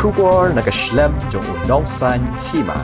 Kubor nakaslem jong Nongkyrshan Hima.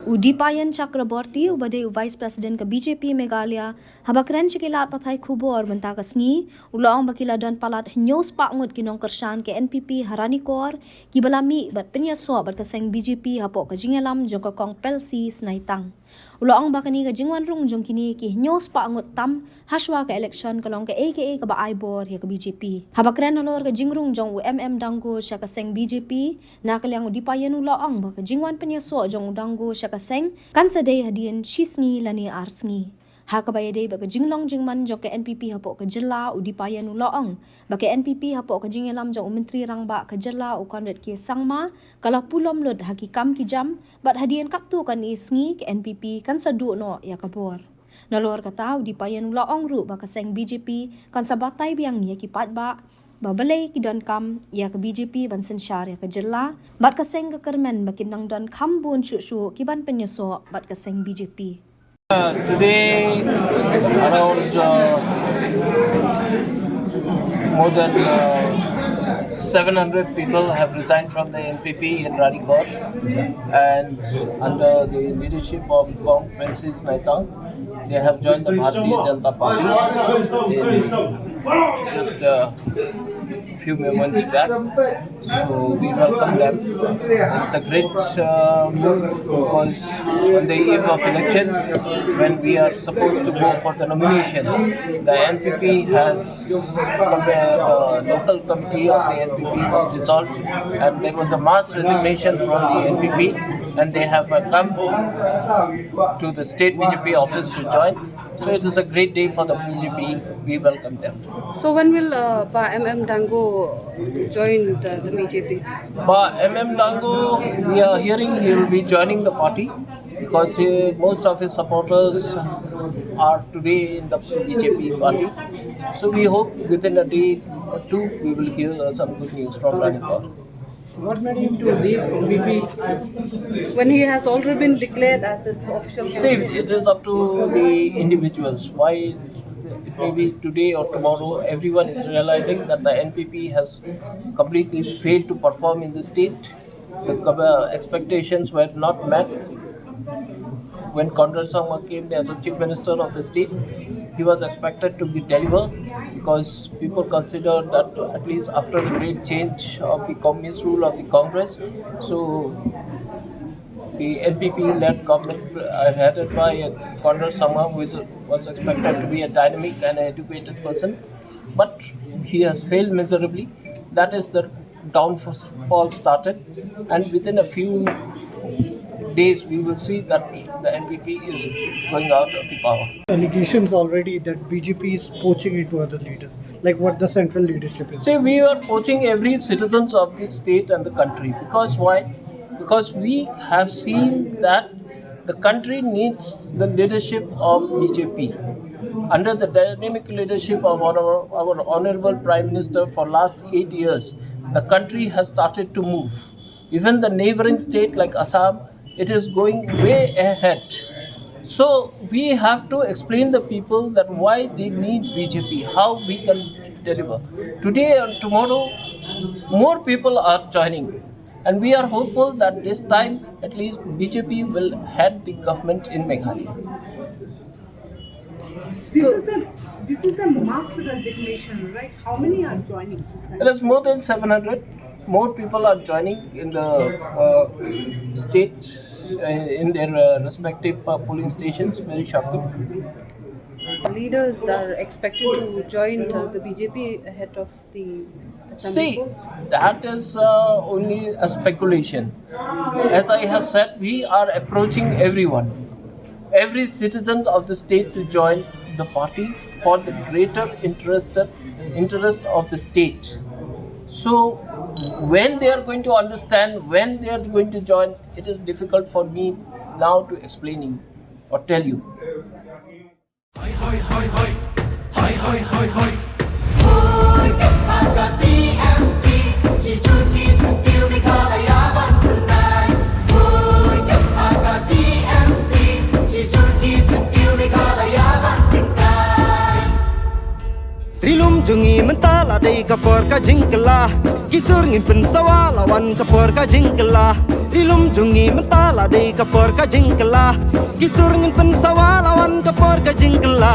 Udipayan Chakraborty ubade Vice President ka BJP Meghalaya habakren sikilat patay khubor benta kasngi ulaong bakila dan palat news pa ngut ki Nongkyrshan ke NPP Ranikor ki balami bat Pynïasoh bat kaseng BJP hapo ka jingalam jong ka kong pelsi snaitang ulaong bakani ka jingwan rung jong kini ki news pa ngut tam haswa ka election kalong ka aka ka ba aibor ya ka BJP habakren nalor ka jingrung jong Ngut siya kaseng BJP nakalyang udipayan ulaong ba ka jingwan Pynïasoh jong Ngut siya kaseng kansaday hadian shisngi lani arsngi hakabayade ba ka jinglong jingman jong ka NPP hapo ka jilla udipayan ulaong ba ka NPP hapo ka jingelam jong menteri rang ba ka jilla u kandet ki sangma kala pulom lod hakikam ki jam bat hadian kaktu kan isngi ka NPP kan sadu no ya kabor nalor kata udipayan ulaong ru ba kaseng BJP kan sabatay biang ya ki patba babalay ki don kam ya ka BJP ban sensyar ya ka jilla bat kaseng ka kermen bakinang don kam bun shu ki ban Pynïasoh bat kaseng BJP. Today around more than 700 people have resigned from the NPP in Ranikor, and under the leadership of Kong Princess Naitang, they have joined the Bharatiya Janata Party in just few moments back. So we welcome them. It's a great move because on the eve of election, when we are supposed to go for the nomination, the NPP has the local committee of the NPP was dissolved, and there was a mass resignation from the NPP, and they have come to the state BJP office to join. So it is a great day for the BJP. We welcome them. So when will Dango join the BJP? Dango, we are hearing he will be joining the party because most of his supporters are today in the BJP party. So we hope within a day or two we will hear some good news from Ranikor. What made him to leave NPP? When he has already been declared as its official See, it is up to the individuals. Why it may be today or tomorrow, everyone is realizing that the NPP has completely failed to perform in the state. The expectations were not met. When Nongkyrshan came as a chief minister of the state, he was expected to be delivered because people considered that at least after the great change of the communist rule of the Congress, so the NPP-led government headed by Nongkyrshan, who was expected to be a dynamic and educated person, but he has failed miserably. That is the downfall started, and within a few days we will see that the NPP is going out of the power. Allegations already that BJP is poaching into other leaders, like what the central leadership is. See, we are poaching every citizens of the state and the country. Because why? Because we have seen that the country needs the leadership of BJP. Under the dynamic leadership of our Honorable Prime Minister for last 8 years, the country has started to move. Even the neighboring state like Assam, it is going way ahead. So we have to explain the people that why they need BJP, how we can deliver. Today and tomorrow, more people are joining. And we are hopeful that this time, at least BJP will head the government in Meghalaya. This is a mass resignation, right? How many are joining? There is more than 700. More people are joining in the state, in their respective polling stations very shortly. Leaders are expected to join the BJP ahead of the assembly See, polls? that is only a speculation. As I have said, we are approaching everyone, every citizen of the state to join the party for the greater interest of the state. So, when they are going to understand, when they are going to join, it is difficult for me now to explain you or tell you. Rilum jungi mentala day day kapor ka jingkla kisur ngin pen sawala wan kapor ka jingkla rilum jungi mentala day kapor ka jingkla kisur ngin pen sawala wan kapor ka jingkla